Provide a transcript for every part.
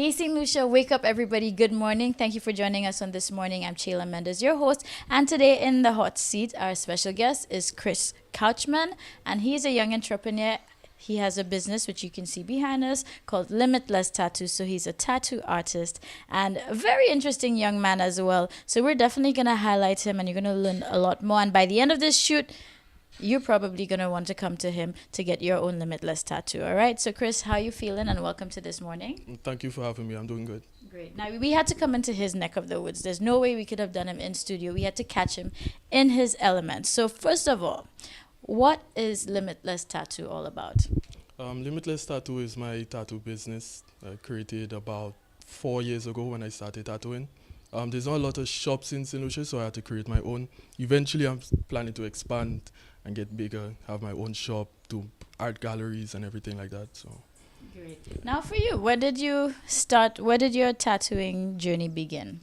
Hey, St. Lucia, wake up, everybody. Good morning. Thank you for joining us on this morning. I'm Chayla Mendez, your host. And today in the hot seat, our special guest is Chris Couchman, and he's a young entrepreneur. He has a business, which you can see behind us, called Limitless Tattoo. So he's a tattoo artist and a very interesting young man as well. So we're definitely going to highlight him, and you're going to learn a lot more. And by the end of this shoot, you're probably going to want to come to him to get your own limitless tattoo. All right. So, Chris, how you feeling? And welcome to this morning. Thank you for having me. I'm doing good. Great. Now, we had to come into his neck of the woods. There's no way we could have done him in studio. We had to catch him in his element. So, first of all, what is Limitless Tattoo all about? Limitless Tattoo is my tattoo business. I created about 4 years ago when I started tattooing. There's not a lot of shops in St. Lucia, so I had to create my own. Eventually, I'm planning to expand and get bigger, have my own shop, do art galleries and everything like that. So, Great. Now, for you, where did you start? Where did your tattooing journey begin?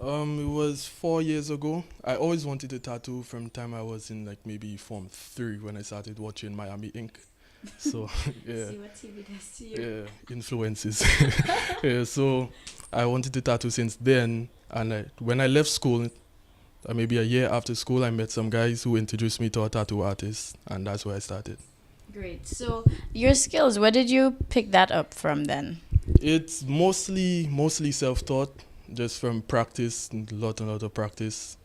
it was 4 years ago. I always wanted to tattoo from the time I was in like maybe Form 3 when I started watching Miami Ink. So, yeah. See what TV does to you. Yeah, influences. Yeah, so I wanted to tattoo since then, and when I left school, maybe a year after school, I met some guys who introduced me to a tattoo artist, and that's where I started. Great. So, your skills, where did you pick that up from then? It's mostly self-taught, just from practice, and a lot of practice.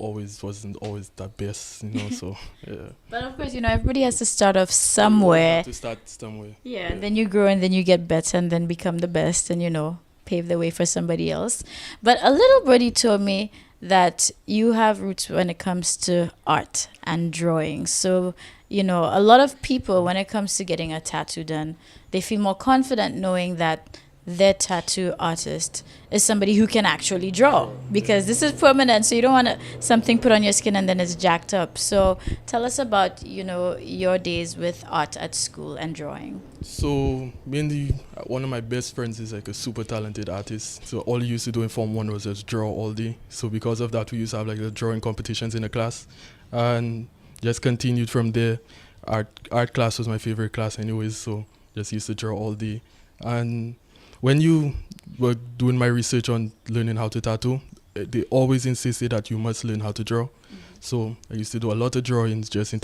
Wasn't always the best, So yeah. But of course, everybody has to start off somewhere. To start somewhere. Yeah, and then you grow and then you get better and then become the best and, pave the way for somebody else. But a little birdie told me that you have roots when it comes to art and drawing. So, a lot of people, when it comes to getting a tattoo done, they feel more confident knowing that their tattoo artist is somebody who can actually draw, because this is permanent, so you don't want something put on your skin and then it's jacked up. So tell us about your days with art at school and drawing. So mainly, one of my best friends is like a super talented artist. So all he used to do in Form 1 was just draw all day. So because of that, we used to have like the drawing competitions in the class, and just continued from there. Art class was my favorite class anyways, so just used to draw all day. And when you were doing my research on learning how to tattoo, they always insisted that you must learn how to draw. Mm-hmm. So I used to do a lot of drawings just in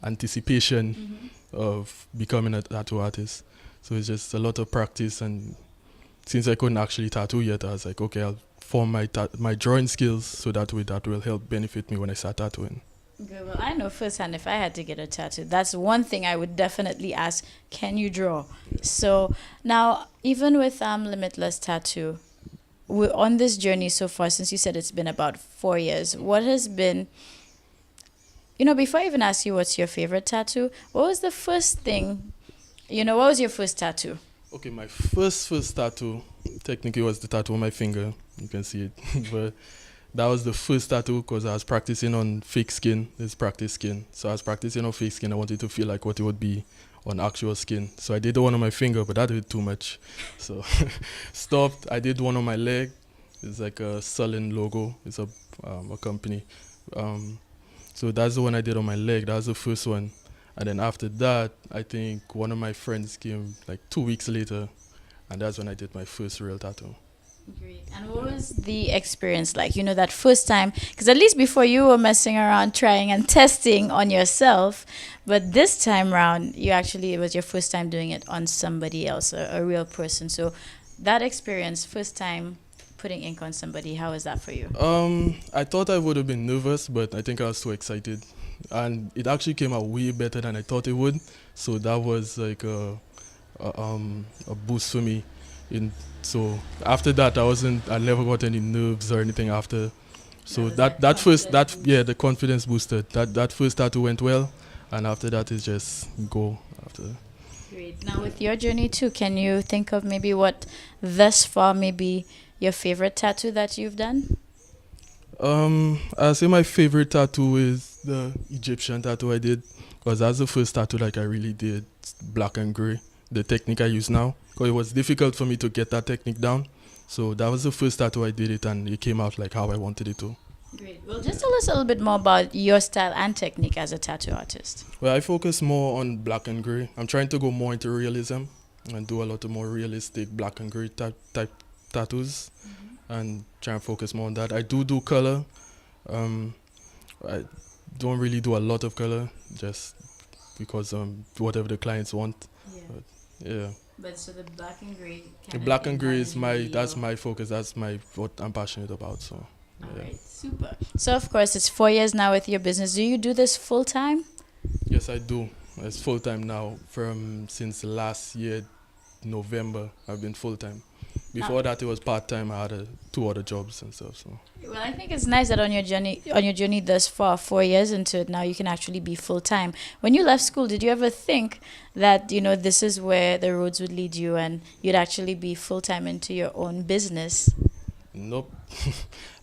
anticipation of becoming a tattoo artist. So it's just a lot of practice, and since I couldn't actually tattoo yet, I was like, okay, I'll form my drawing skills so that way that will help benefit me when I start tattooing. Okay, well, I know firsthand if I had to get a tattoo, that's one thing I would definitely ask, can you draw? So now, even with Limitless Tattoo, we're on this journey so far, since you said it's been about 4 years, what has been, before I even ask you what's your favorite tattoo, what was the first thing, what was your first tattoo? Okay, my first tattoo technically was the tattoo on my finger. You can see it. But that was the first tattoo because I was practicing on fake skin. This practice skin. So I was practicing on fake skin. I wanted to feel like what it would be on actual skin. So I did the one on my finger, but that did too much. So stopped. I did one on my leg. It's like a Sullen logo. It's a company. So that's the one I did on my leg. That was the first one. And then after that, I think one of my friends came like 2 weeks later, and that's when I did my first real tattoo. Great. And what was the experience like? That first time, because at least before you were messing around, trying and testing on yourself, but this time around, it was your first time doing it on somebody else, a real person. So that experience, first time putting ink on somebody, how was that for you? I thought I would have been nervous, but I think I was so excited, and it actually came out way better than I thought it would. So that was like a boost for me. So after that, I never got any nerves or anything after. So the confidence boosted. That first tattoo went well, and after that is just go after. Great. Now with your journey too, can you think of maybe what thus far maybe your favorite tattoo that you've done? I say my favorite tattoo is the Egyptian tattoo I did, because that's the first tattoo like I really did black and gray. The technique I use now, because it was difficult for me to get that technique down. So that was the first tattoo I did it, and it came out like how I wanted it to. Great. Well, just tell us a little bit more about your style and technique as a tattoo artist. Well, I focus more on black and gray. I'm trying to go more into realism, and do a lot of more realistic black and gray type tattoos, and try and focus more on that. I do color. I don't really do a lot of color, just because whatever the clients want. Yeah. But, yeah. But so the black and gray. The black and gray is that's my focus. That's what I'm passionate about. So. All Yeah. right, super. So of course, it's 4 years now with your business. Do you do this full time? Yes, I do. It's full time now. Since last year, November, I've been full time. Before that, it was part time. I had 2 other jobs and stuff. So. Well, I think it's nice that on your journey thus far, 4 years into it now, you can actually be full time. When you left school, did you ever think that this is where the roads would lead you, and you'd actually be full time into your own business? Nope.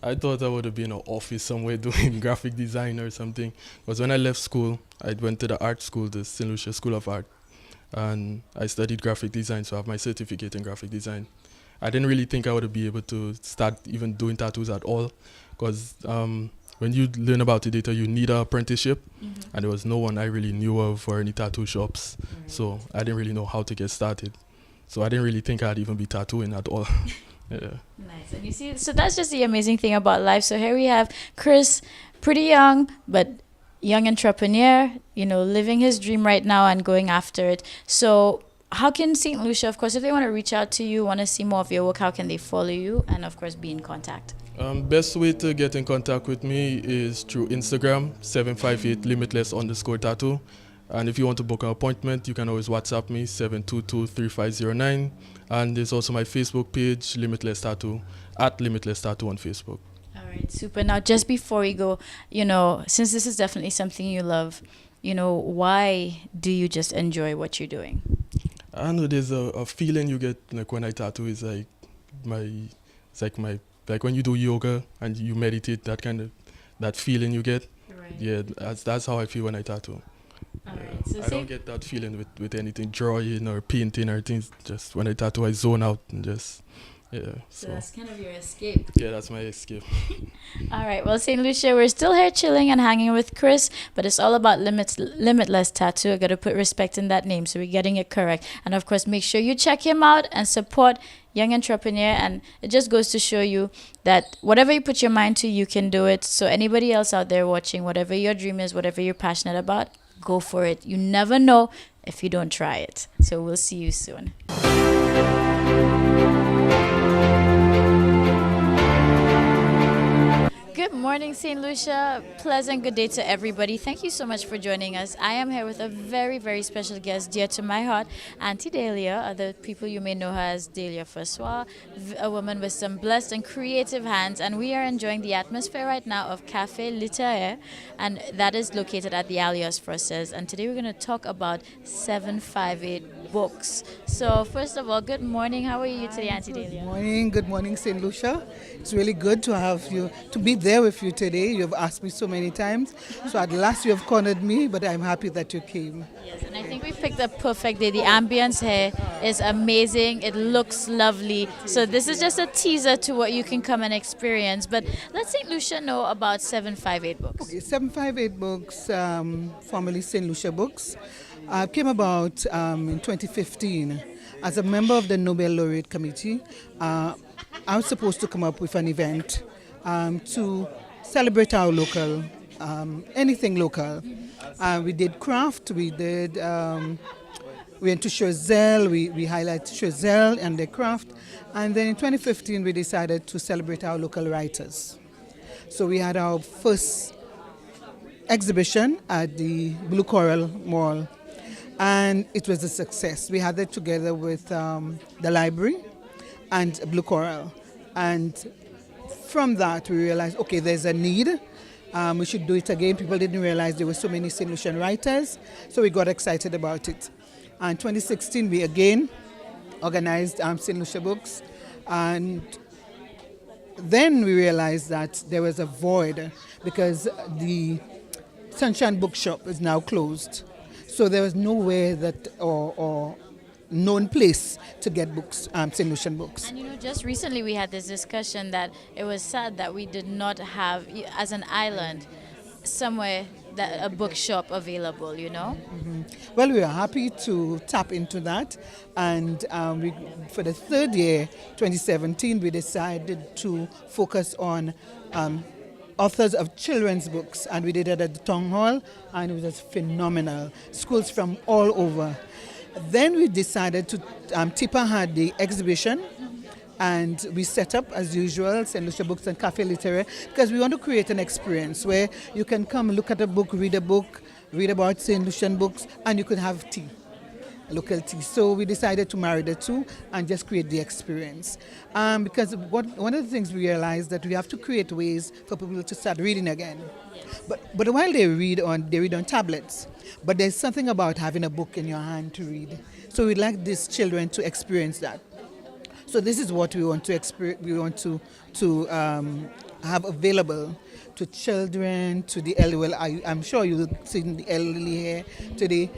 I thought I would have been in an office somewhere doing graphic design or something. Because when I left school, I went to the art school, the St. Lucia School of Art, and I studied graphic design, so I have my certificate in graphic design. I didn't really think I would be able to start even doing tattoos at all, because when you learn about it later, you need an apprenticeship, and there was no one I really knew of or any tattoo shops, so I didn't really know how to get started. So I didn't really think I'd even be tattooing at all. Yeah. Nice. And you see, so that's just the amazing thing about life. So here we have Chris, pretty young, but young entrepreneur, living his dream right now and going after it. So how can St. Lucia, of course, if they want to reach out to you, want to see more of your work, how can they follow you and, of course, be in contact? Best way to get in contact with me is through Instagram, 758limitless_tattoo. And if you want to book an appointment, you can always WhatsApp me, 722-3509. And there's also my Facebook page, Limitless Tattoo, @Limitless Tattoo on Facebook. All right, super. Now, just before we go, since this is definitely something you love, why do you just enjoy what you're doing? I know there's a feeling you get like when I tattoo is like like when you do yoga and you meditate, that feeling you get. Right. Yeah, that's how I feel when I tattoo. All right. So I don't get that feeling with anything drawing or painting or things. Just when I tattoo, I zone out and just, yeah. So that's kind of your escape. Yeah, that's my escape. All right. Well, St. Lucia, we're still here chilling and hanging with Chris, but it's all about Limitless Tattoo. I got to put respect in that name, so we're getting it correct. And of course, make sure you check him out and support young entrepreneur. And it just goes to show you that whatever you put your mind to, you can do it. So anybody else out there watching, whatever your dream is, whatever you're passionate about, go for it. You never know if you don't try it. So we'll see you soon. Good morning, St. Lucia. Pleasant good day to everybody. Thank you so much for joining us. I am here with a very, very special guest, dear to my heart, Auntie Delia. Other people you may know her as Delia Francois, a woman with some blessed and creative hands. And we are enjoying the atmosphere right now of Café Littéraire, and that is located at the Alias Française. And today we're going to talk about 758 books. So first of all, good morning. How are you today, Auntie Delia? Good morning, St. Lucia. It's really good to have you, to be there with you today. You've asked me so many times, so at last you have cornered me, but I'm happy that you came. Yes, and I think we picked the perfect day. The ambience here is amazing. It looks lovely. So this is just a teaser to what you can come and experience. But let St. Lucia know about 758 Books. Okay, 758 Books, formerly St. Lucia Books, came about in 2015. As a member of the Nobel Laureate Committee, I was supposed to come up with an event to celebrate our local, anything local. We did craft, we went to Choiseul, we highlighted Choiseul and their craft. And then in 2015, we decided to celebrate our local writers. So we had our first exhibition at the Blue Coral Mall, and it was a success. We had it together with the library and Blue Coral, and from that we realized, okay, there's a need. We should do it again. People didn't realize there were so many St. Lucian writers, so we got excited about it. And 2016 we again organized St. Lucia Books, and then we realized that there was a void because the Sunshine Bookshop is now closed. So there was nowhere that or known place to get books, St. Lucian books. And just recently we had this discussion that it was sad that we did not have, as an island, somewhere a bookshop available, you know? Well, we are happy to tap into that, and for the third year, 2017, we decided to focus on authors of children's books, and we did it at the town hall, and it was just phenomenal. Schools from all over. Then we decided to, TIPA had the exhibition, and we set up, as usual, St. Lucia Books and Cafe Literaire, because we want to create an experience where you can come look at a book, read about St. Lucian books, and you could have tea, local tea. So we decided to marry the two and just create the experience. Because one of the things we realized that we have to create ways for people to start reading again. But while they read on tablets, but there's something about having a book in your hand to read. So we'd like these children to experience that. So this is what we want to have available to children, to the elderly. Well, I'm sure you'll see the elderly here today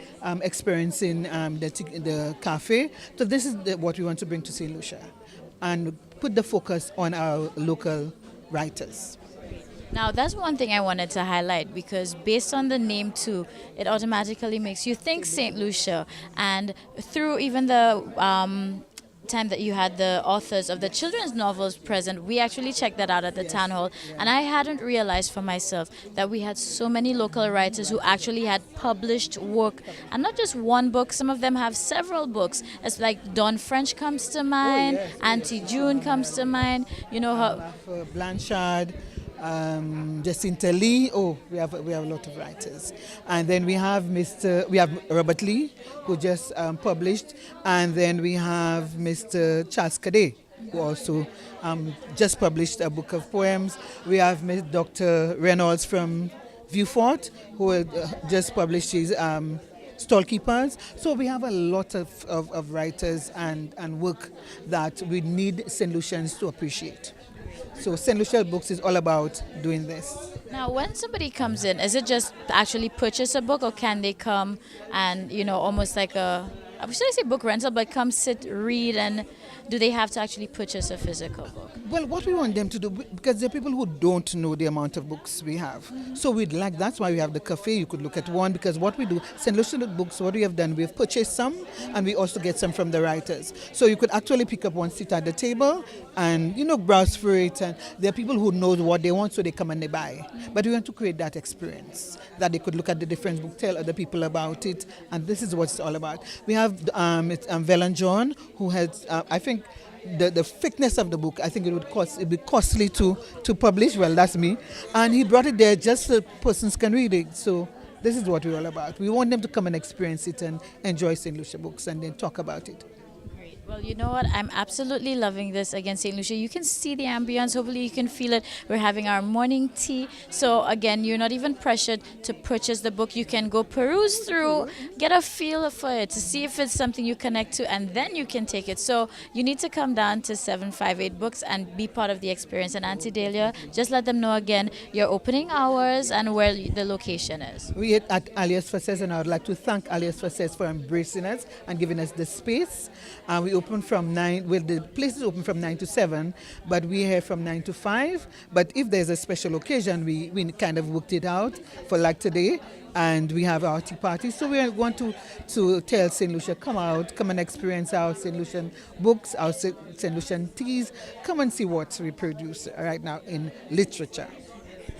experiencing the cafe. So this is what we want to bring to St. Lucia and put the focus on our local writers. Now, that's one thing I wanted to highlight, because based on the name too, it automatically makes you think St. Lucia. And through even the time that you had the authors of the children's novels present, we actually checked that out at the town hall, and I hadn't realized for myself that we had so many local writers who actually had published work, and not just one book. Some of them have several books. It's like Dawn French comes to mind, Auntie June comes to mind, you know, her Blanchard, Jacinta Lee. We have a lot of writers, and then we have Robert Lee, who just published, and then we have Mr. Charles Cadet, who also just published a book of poems. We have Dr. Reynolds from Viewfort, who just published his Stallkeepers. So we have a lot of writers and work that we need St. Lucians to appreciate. So St. Lucia Books is all about doing this. Now, when somebody comes in, is it just actually purchase a book, or can they come and, you know, almost like should I say book rental, but come sit, read, and do they have to actually purchase a physical book? Well, what we want them to do, because there are people who don't know the amount of books we have. So that's why we have the cafe. You could look at one, because what we do, St. Lucia Books, what we have done, we've purchased some, and we also get some from the writers. So you could actually pick up one seat at the table and, you know, browse for it. And there are people who know what they want, so they come and they buy. But we want to create that experience, that they could look at the different books, tell other people about it, and this is what it's all about. We have Velan John, who has, I think, the thickness of the book, I think it'd be costly to publish. Well, that's me. And he brought it there just so persons can read it. So this is what we're all about. We want them to come and experience it and enjoy St. Lucia Books and then talk about it. Well, you know what? I'm absolutely loving this. Again, St. Lucia, you can see the ambience. Hopefully you can feel it. We're having our morning tea. So again, you're not even pressured to purchase the book. You can go peruse through, get a feel for it, to see if it's something you connect to, and then you can take it. So you need to come down to 758 Books and be part of the experience. And Auntie Delia, just let them know again your opening hours and where the location is. We're at Alias Facets, and I would like to thank Alias Facets for embracing us and giving us the space. We open from 9, well, the place is open from 9 to 7, but we're here from 9 to 5. But if there's a special occasion, we kind of worked it out for like today, and we have our tea party. So we want to tell St. Lucia, come out, come and experience our St. Lucian books, our St. Lucian teas. Come and see what we produce right now in literature.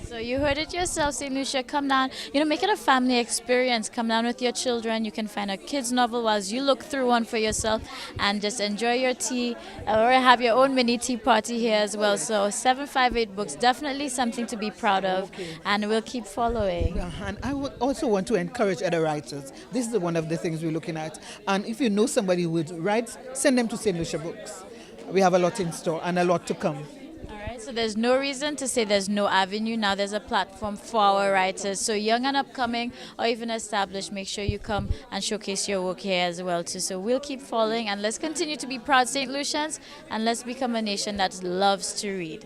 So you heard it yourself, St. Lucia. Come down, you know, make it a family experience. Come down with your children. You can find a kid's novel whilst you look through one for yourself and just enjoy your tea, or have your own mini tea party here as well. So 758 Books, definitely something to be proud of, and we'll keep following. And I would also want to encourage other writers. This is one of the things we're looking at. And if you know somebody who writes, send them to St. Lucia Books. We have a lot in store and a lot to come. So there's no reason to say there's no avenue. Now there's a platform for our writers. So young and upcoming, or even established, make sure you come and showcase your work here as well too. So we'll keep following, and let's continue to be proud St. Lucians, and let's become a nation that loves to read.